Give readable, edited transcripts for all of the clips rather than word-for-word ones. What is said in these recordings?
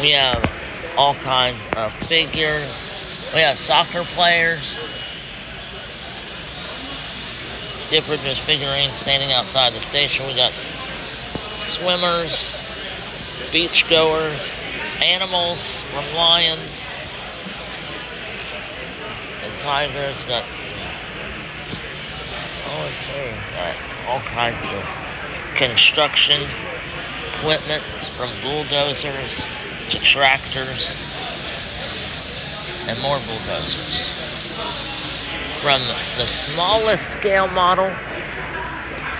We have all kinds of figures. We have soccer players. Different just figurines standing outside the station. We got swimmers, beach goers, animals from lions and tigers. Got all kinds of construction equipment, from bulldozers to tractors and more bulldozers. From the smallest scale model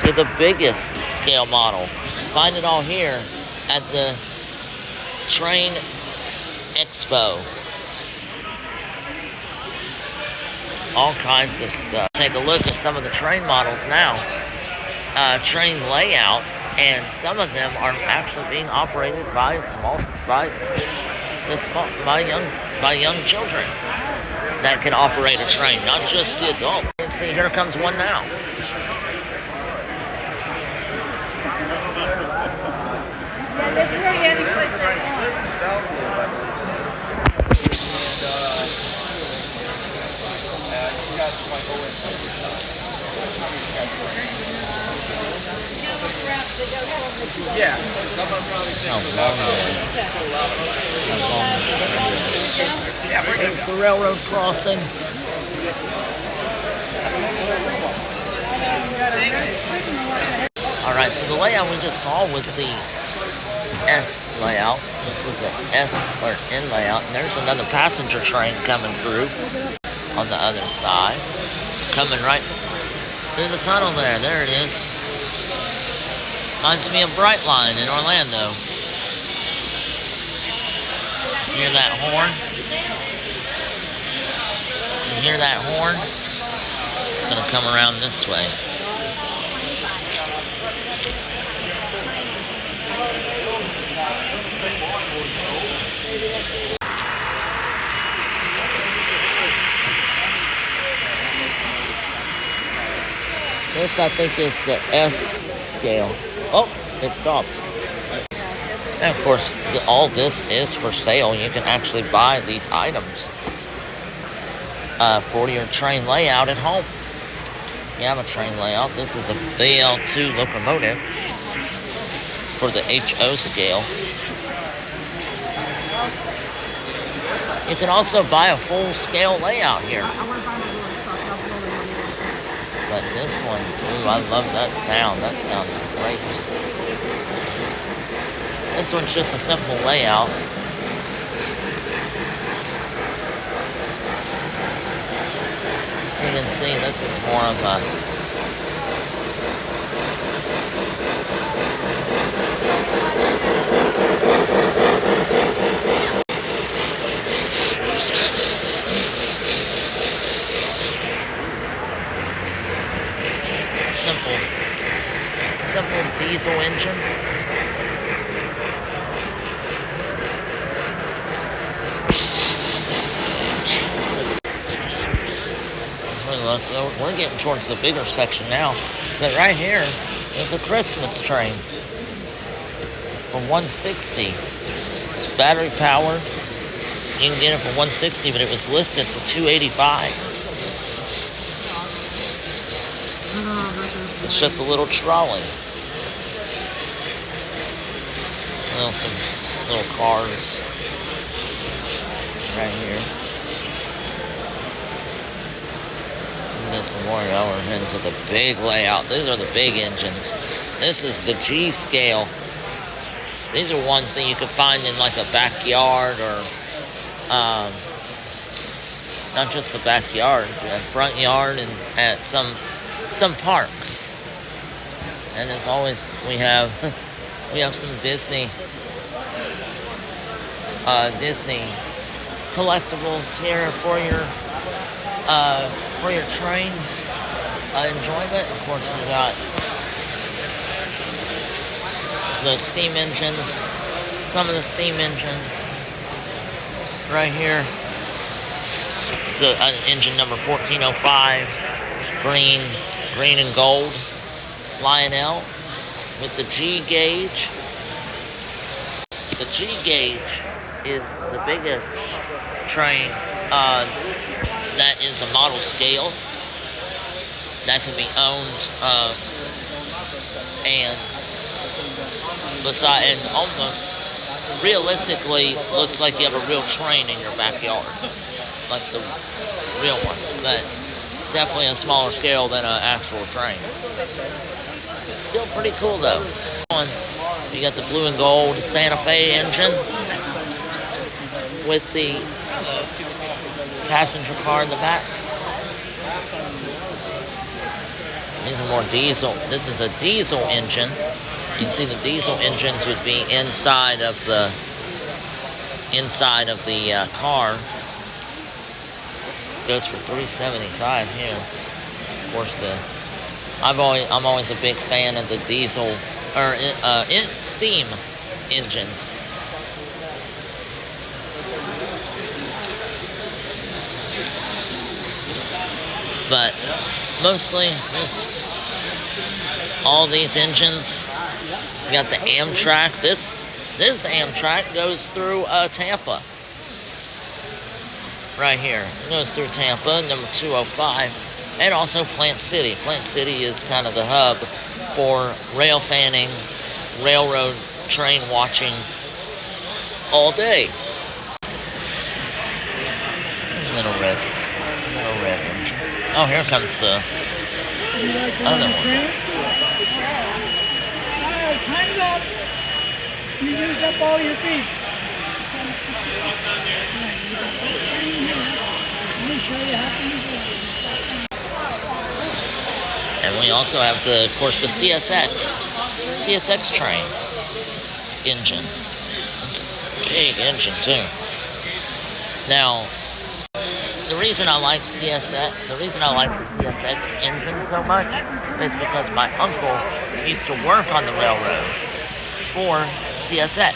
to the biggest scale model. Find it all here at the Train Expo. All kinds of stuff. Take a look at some of the train models now. Train layouts, and some of them are actually being operated by young children that can operate a train, not just the adult. Let's see, here comes one now. Yeah. It's the railroad crossing. Alright, so the layout we just saw was the S layout. This is an S or N layout. And there's another passenger train coming through on the other side. Coming right through the tunnel there. There it is. Reminds me of Brightline in Orlando. You hear that horn? You hear that horn? It's going to come around this way. This, I think, is the S scale. Oh, it stopped. And of course, all this is for sale. You can actually buy these items for your train layout at home. You have a train layout. This is a BL2 locomotive for the HO scale. You can also buy a full scale layout here. But this one, too, I love that sound. That sounds great. This one's just a simple layout. You can see this is more of a simple diesel engine. We're getting towards the bigger section now. But right here is a Christmas train for $160. It's battery powered. You can get it for $160, but it was listed for $285. It's just a little trolley. Some little cars right here. Get some more. Now we're heading to the big layout. These are the big engines. This is the G scale. These are ones that you could find in like a backyard or not just the backyard, a front yard, and at some parks. And as always, we have some Disney collectibles here for your train enjoyment. Of course, we got the steam engines, some of the steam engines right here. The engine number 1405, green and gold, Lionel with the G gauge. The G gauge is the biggest train that is a model scale that can be owned, and almost realistically looks like you have a real train in your backyard, like the real one, but definitely a smaller scale than an actual train. It's still pretty cool though. You got the blue and gold Santa Fe engine with the passenger car in the back. These are more diesel. This is a diesel engine. You can see the diesel engines would be inside of the car. Goes for $375 here. Of course, I'm always a big fan of the diesel or steam engines. But mostly just all these engines. We got the Amtrak. This Amtrak goes through Tampa. Right here. It goes through Tampa, number 205. And also Plant City. Plant City is kind of the hub for rail fanning, railroad train watching all day. Little red engine. Oh, here comes the other one. Time's up. You used up all your beats. Let me show you how to use it. And we also have of course, the CSX train engine. This is a big engine too. Now, the reason I like the CSX engine so much is because my uncle used to work on the railroad for CSX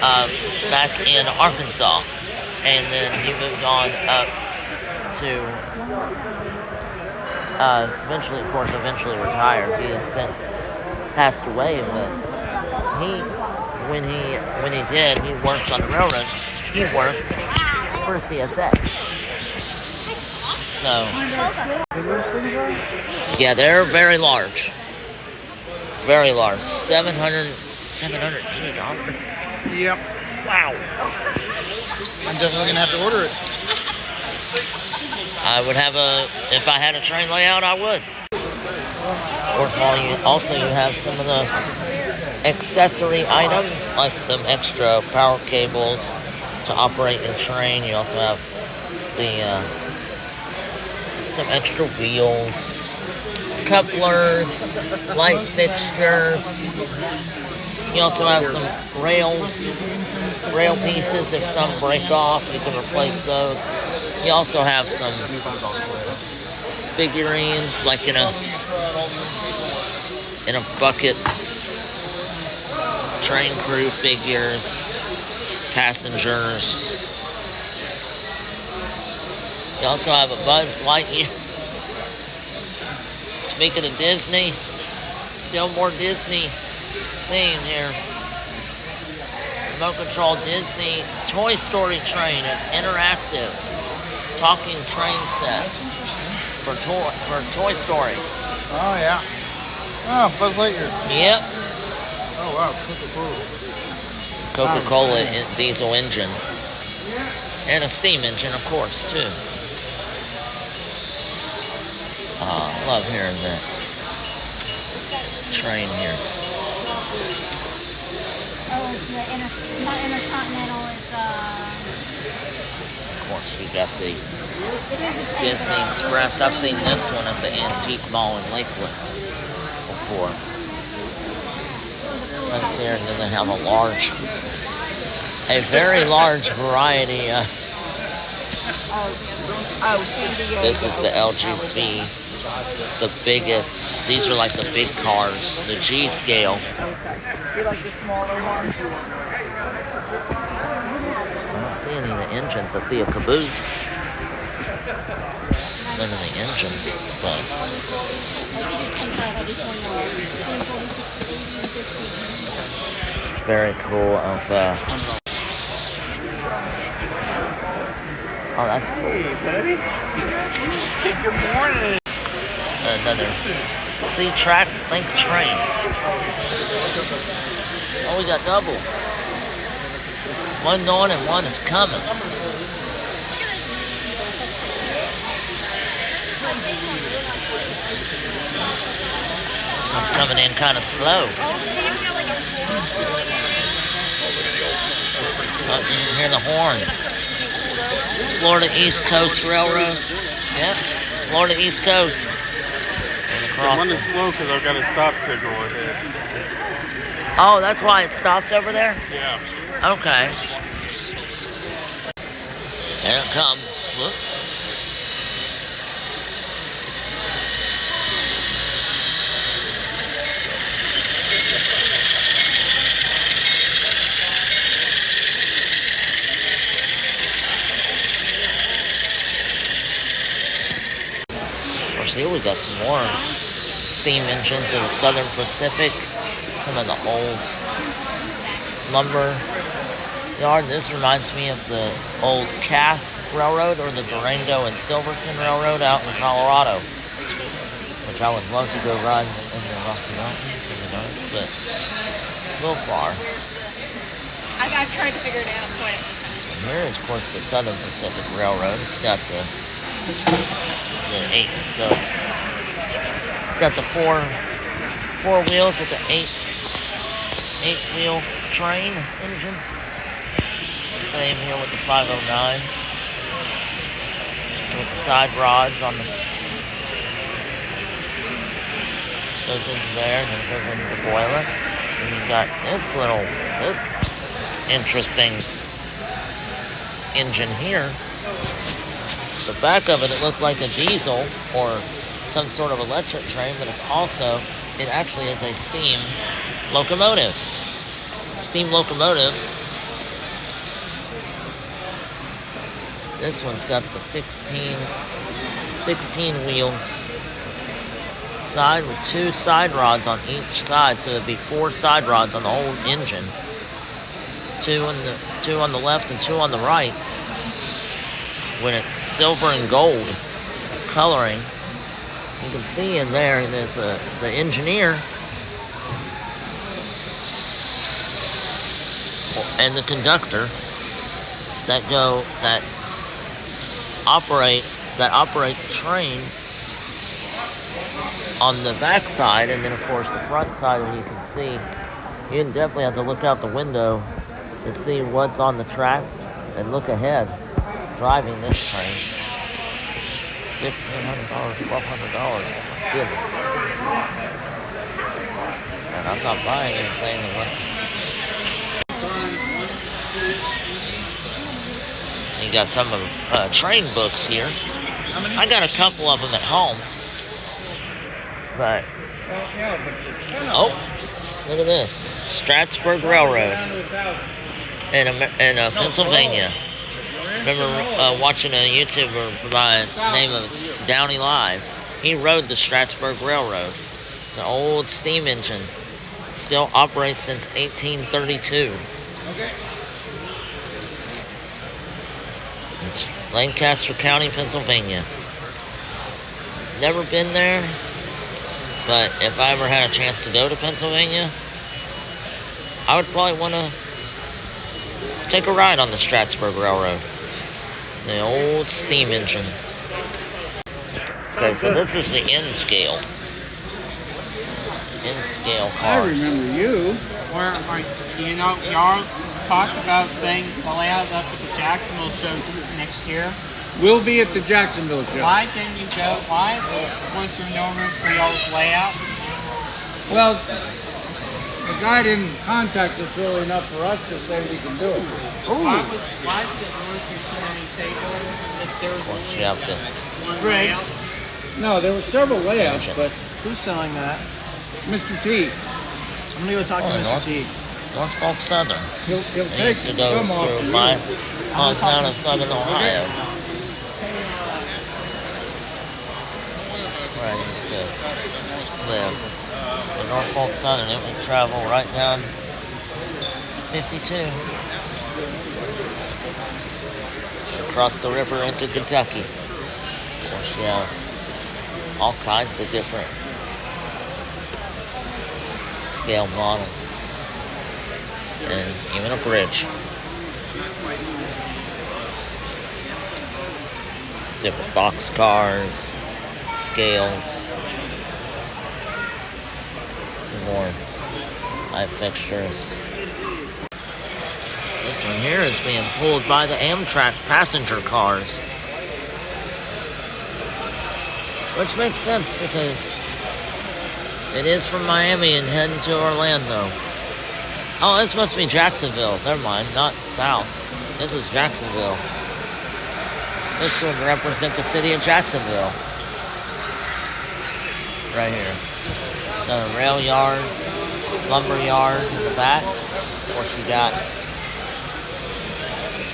back in Arkansas, and then he moved on up to eventually retired. He has since passed away, but when he did, he worked on the railroad. He worked for CSX. So, yeah, they're very large. Very large. $780. Yep. Wow. I'm definitely gonna have to order it. I would if I had a train layout, I would. Of course, you have some of the accessory items, like some extra power cables to operate your train. You also have some extra wheels, couplers, light fixtures. You also have some rail pieces. If some break off, you can replace those. You also have some figurines, like in a bucket, train crew figures, passengers. You also have a Buzz Lightyear. Speaking of Disney, still more Disney theme here. Remote control Disney Toy Story train. It's interactive. Talking train set. That's interesting. For Toy Story. Oh yeah. Oh, Buzz Lightyear. Yep. Oh wow, Coca-Cola. Coca-Cola diesel engine. And a steam engine, of course, too. I love hearing that train here. Oh, it's not Intercontinental, it's Of course, you got the Disney Express. I've seen this one at the Antique Mall in Lakeland before. That's here, and then they have a very large variety. San Diego. This is the LGV, the biggest. These are like the big cars, the G scale. You like the smaller ones? I don't see any of the engines. I see a caboose. None of the engines, but very cool. Oh, that's cool. Hey, buddy. Good morning. Another C Tracks Think train. Oh, we got double. One going and one is coming. This one's coming in kind of slow. Oh, you can hear the horn. Florida East Coast Railroad. Yep, Florida East Coast. The one is slow because I've got a stop signal ahead. Oh, that's why it stopped over there? Yeah. Okay. There it comes. Whoop. Of course, here we got some more steam engines of the Southern Pacific. Some of the old lumber yard. This reminds me of the old Cass Railroad or the Durango and Silverton Railroad out in Colorado, which I would love to go ride in the Rocky Mountains, but a little far. I've tried to figure it out quite a few times. And here is, of course, the Southern Pacific Railroad. It's got it's got the four wheels. It's an eight-wheel train engine. Same here with the 509. With the side rods on the goes into there, and then goes into the boiler. And you got this interesting engine here. The back of it looks like a diesel or some sort of electric train, but it actually is a steam locomotive. Steam locomotive. This one's got the 16 wheels side with two side rods on each side, so it'd be four side rods on the whole engine. Two on the left and two on the right. When it's silver and gold coloring, you can see in there there's the engineer and the conductor that operate the train on the back side, and then of course the front side. When you can see, you definitely have to look out the window to see what's on the track and look ahead driving this train. $1,500, $1,200. Goodness. And I'm not buying anything unless you got some of train books here. I got a couple of them at home. But oh, look at this. Stratford Railroad in Pennsylvania. Remember watching a YouTuber by the name of Downey Live. He rode the Stratford Railroad. It's an old steam engine. It still operates since 1832. It's Lancaster County, Pennsylvania. Never been there, but if I ever had a chance to go to Pennsylvania, I would probably want to take a ride on the Stratford Railroad. The old steam engine. Okay, so this is the N-scale. N-scale cars. I remember you. Y'all talked about saying the layout up at the Jacksonville show next year. We'll be at the Jacksonville show. Why didn't you go? Why was there no room for y'all's layout? Well, the guy didn't contact us really enough for us to say we can do it. Why did Northeastern so many tables if there was only one Greg. layout? No, there were several layouts, but Who's selling that? Mr. T, I'm gonna go talk to Mr. T. Norfolk Southern. he'll I take used to go some off for through you. my hometown of Southern Ohio. Where I used to live. The Norfolk Southern, it would travel right down 52. across the river into Kentucky. Of course, you have all kinds of different scale models. And even a bridge. Different box cars, scales, some more light fixtures. This one here is being pulled by the Amtrak passenger cars. Which makes sense because it is from Miami and heading to Orlando. Oh, this must be Jacksonville. Never mind, not south. This is Jacksonville. This would represent the city of Jacksonville. Right here. Another rail yard, lumber yard in the back. Of course, you got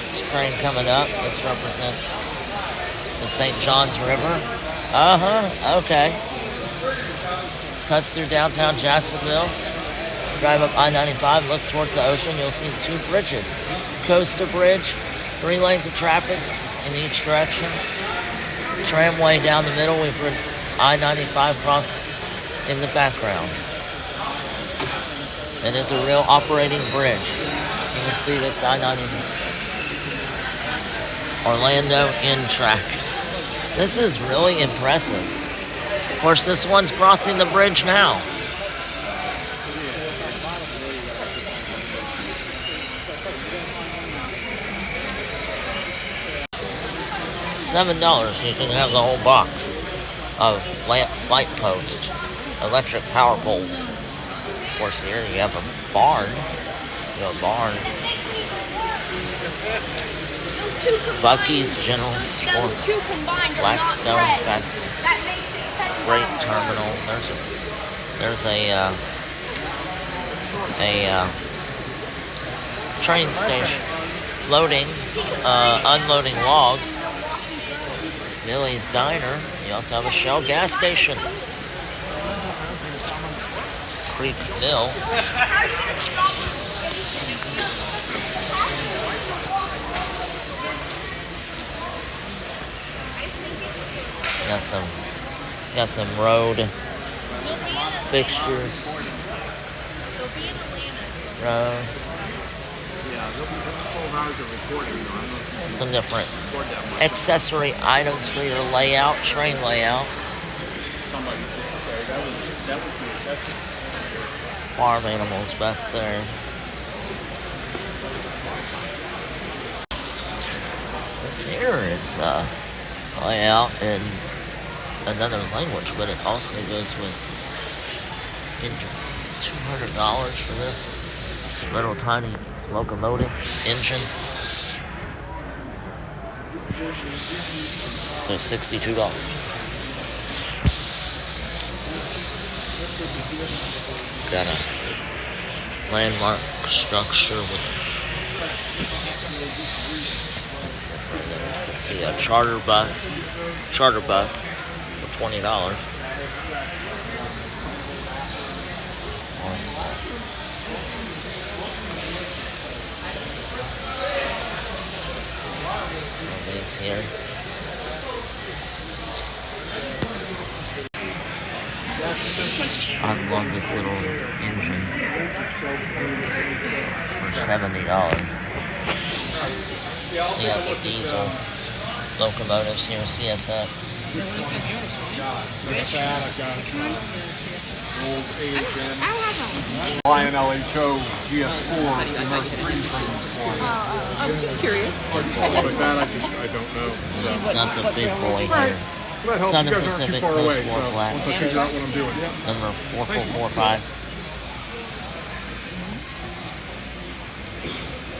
this train coming up. This represents the St. Johns River. Okay. Cuts through downtown Jacksonville. Drive up I-95, look towards the ocean. You'll see two bridges. Coastal Bridge, 3 lanes of traffic in each direction. Tramway down the middle. We've ridden I-95 cross in the background. And it's a real operating bridge. You can see this I-95 Orlando N-Track. This is really impressive. Of course, this one's crossing the bridge now. $7, you can have the whole box of light posts, electric power poles. Of course, here you have a barn. Bucky's General Store, Blackstone Freight Terminal. There's a train station loading, unloading logs. Millie's Diner. You also have a Shell gas station. Creek Mill. Got some road fixtures. Road. Some different accessory items for your layout, train layout. Farm animals back there. This here is the layout in another language, but it also goes with engines. This is $200 for this little tiny locomotive engine. So $62. Got a landmark structure with let's see, a charter bus for $20. These here. I love this little engine for $70. We have the diesel locomotives here, CSX. Lion LHO GS4. I'm just curious. Like that, I don't know. Not the big boy here. That helps. Southern You guys aren't too Pacific far away, Post-War so Black. once I figure out what I'm doing. Number 4445.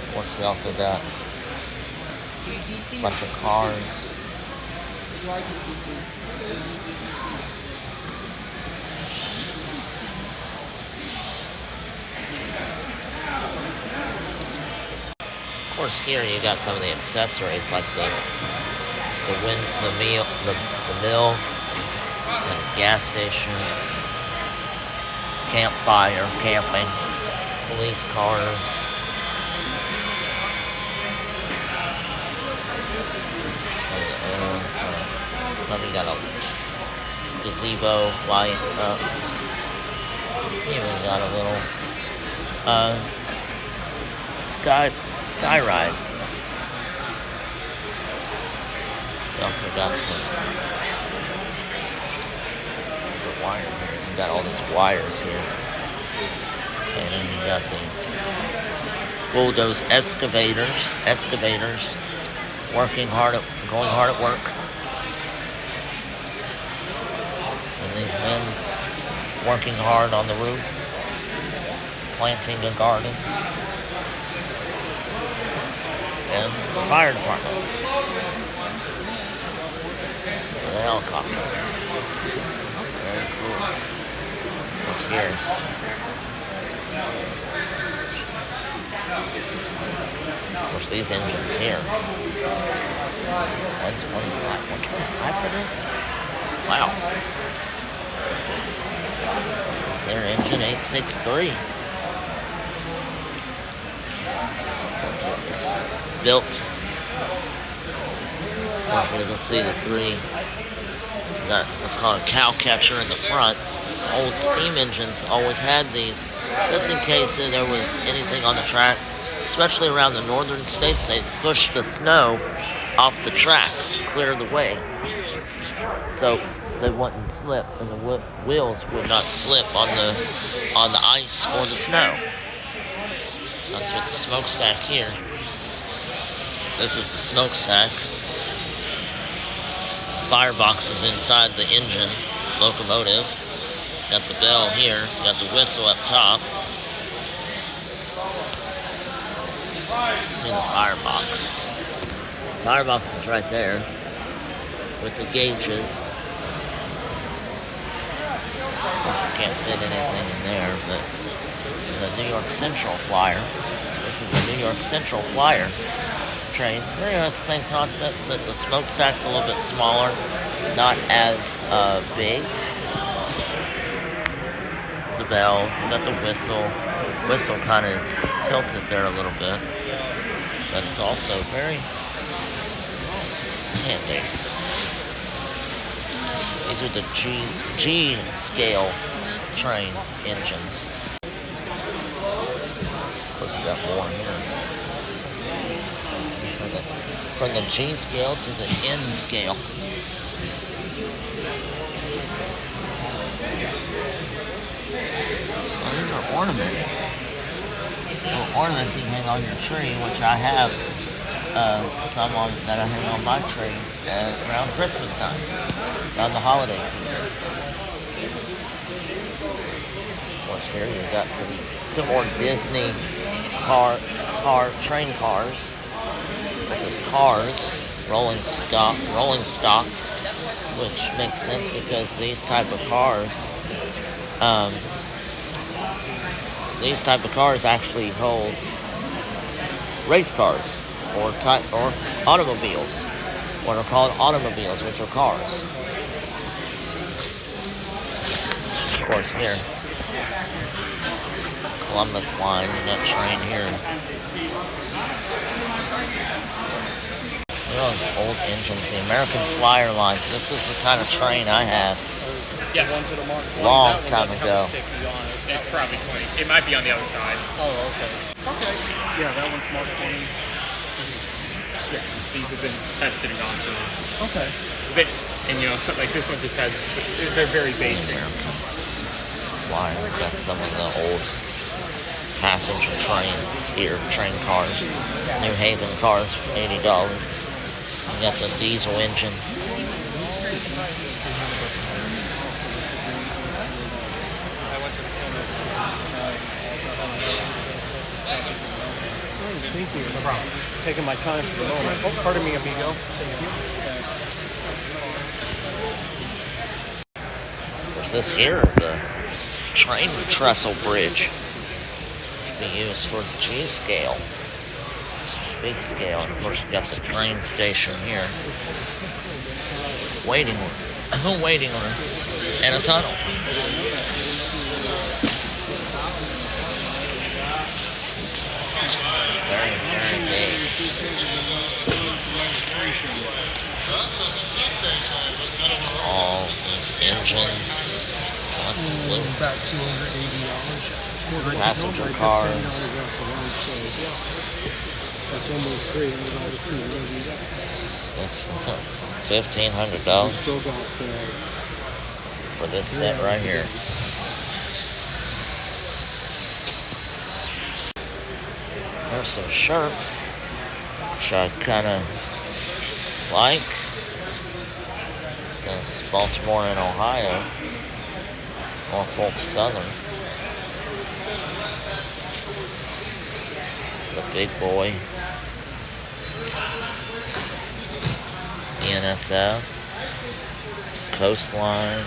Of course, we also got a bunch of cars. Of course, here you got some of the accessories like the mill, and a gas station, campfire, camping, police cars. some of the oils. Probably got a gazebo light up. Even got a little sky ride. We also got some wire here. You got all these wires here. And then you got these bulldoze excavators going hard at work. And these men working hard on the roof, planting a garden. And the fire department. And the helicopter. Very cool. What's here? Of course, these engines here. 125 for this? Wow. This here engine 863. It's built. Unfortunately, you can see the three. Got what's called a cow catcher in the front. Old steam engines always had these, just in case there was anything on the track, especially around the northern states. They pushed the snow off the track to clear the way, so they wouldn't slip, and the wheels would not slip on the ice or the snow. That's what the smokestack here. This is the smokestack. Firebox is inside the engine locomotive. Got the bell here. Got the whistle up top. See the firebox. Firebox is right there with the gauges. Can't fit anything in there, but the New York Central Flyer. This is a New York Central Flyer train. Pretty much the same concept, except the smokestack's a little bit smaller, not as big. The bell, you got the whistle. Whistle kind of tilted there a little bit, but it's also very handy. These are the G scale train engines. Of course, you got more here. From the G scale to the N scale. Well, these are ornaments. Little ornaments you can hang on your tree, which I have some on that I hang on my tree around Christmas time, around the holiday season. Of course, here you've got some more Disney train cars. This is Cars, rolling stock, which makes sense because these type of cars actually hold race cars or automobiles, what are called automobiles, which are cars. Of course, here, Columbus line, that train here. Those old engines, the American Flyer lines. This is the kind of train I had. Yeah, ones that are marked 20. Long time ago. Sticky on it. It's probably 20. It might be on the other side. Oh, okay. Okay. Yeah, that one's marked 20. Yeah, these have been tested and gone through. Okay. And you know, something like this one just has. They're very basic. American Flyer. Got some of the old passenger trains here, train cars. New Haven cars for $80. You got the diesel engine. Thank you. No problem. Taking my time for the moment. Oh, pardon me, amigo. Thank you. This here is a train trestle bridge. Which will be used for the G scale. Big scale. And of course, you got the train station here. Waiting room. And a tunnel. Very, very big. engines. Like blue. About $280. Passenger cars. That's almost $300. That's $1,500 Still got for this set right here. There's some shirts, which I kind of like. It says Baltimore and Ohio. Norfolk Southern. The big boy. ENSF. Coastline.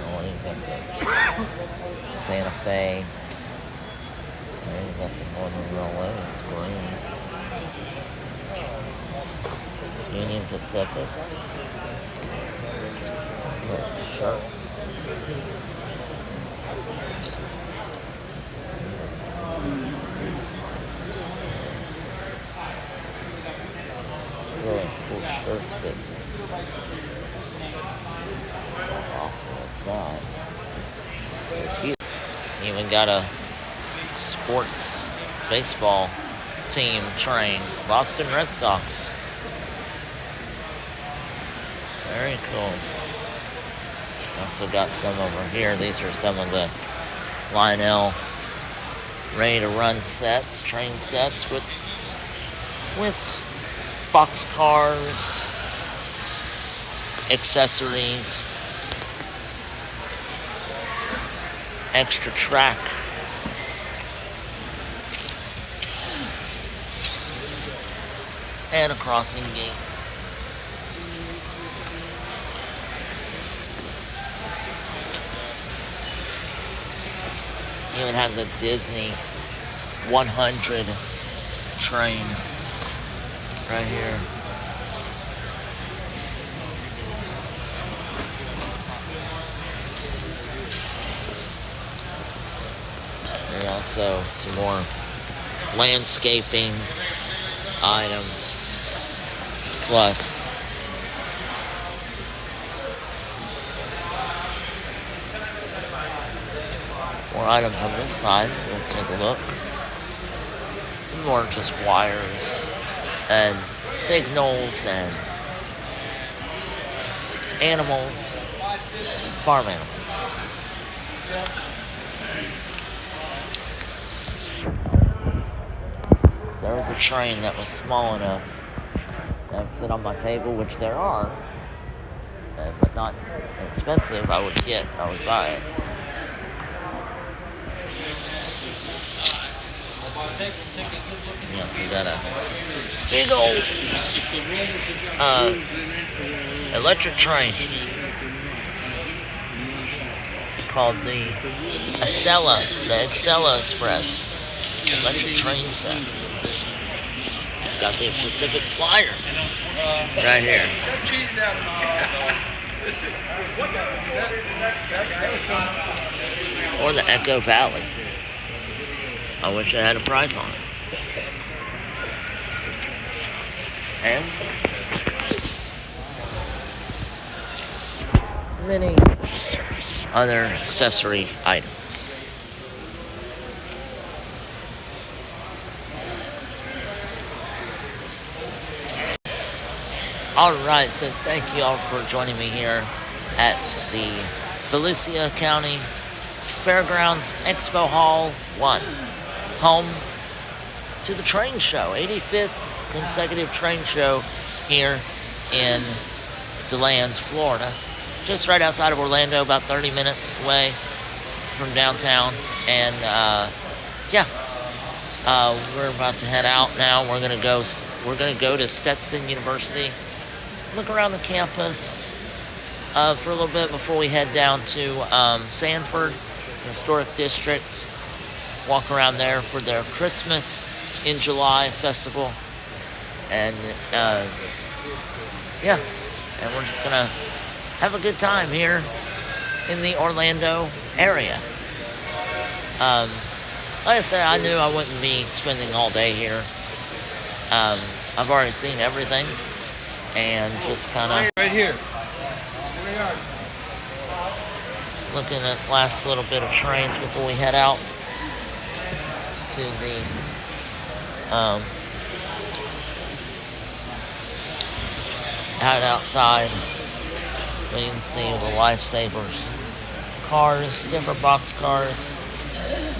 Oh, you got the Santa Fe. There you got the Northern Railway. It's green. Union Pacific. Sharks. Really cool shirts, but awful like that. Cute. Even got a sports baseball team train. Boston Red Sox. Very cool. Also got some over here. These are some of the Lionel ready to run sets, train sets with box cars, accessories, extra track. And a crossing gate. Even had the Disney 100 train right here. And also some more landscaping items. Plus more items on this side. We'll take a look. More just wires and signals and animals, farm animals. There was a train that was small enough that fit on my table, which there are, but not expensive. I would buy it. Yes, we got a seagull electric train called the Acela Express electric train set. Got the Pacific Flyer right here. Or the Echo Valley. I wish I had a price on it. And many other accessory items. Alright, so thank you all for joining me here at the Volusia County Fairgrounds Expo Hall 1. Home to the train show, 85th consecutive train show here in DeLand, Florida. Just right outside of Orlando, about 30 minutes away from downtown. And we're about to head out now. We're gonna go to Stetson University, look around the campus for a little bit before we head down to Sanford Historic District. Walk around there for their Christmas in July festival. And and we're just gonna have a good time here in the Orlando area. Like I said, I knew I wouldn't be spending all day here. I've already seen everything, and just kind of Right here. looking at last little bit of trains before we head out to the out outside. We can see the lifesavers cars, different box cars.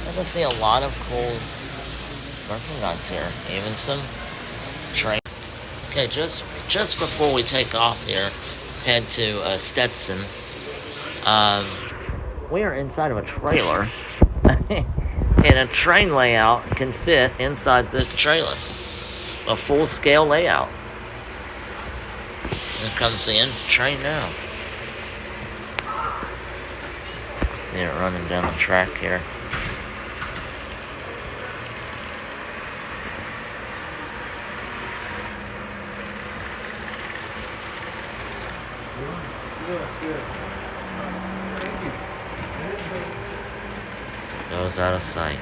I can see a lot of cool merchandise here, even some train. Okay, just before we take off here, head to Stetson. We are inside of a trailer, and a train layout can fit inside this trailer, a full-scale layout. Here comes the train now. See it running down the track here. So it goes out of sight.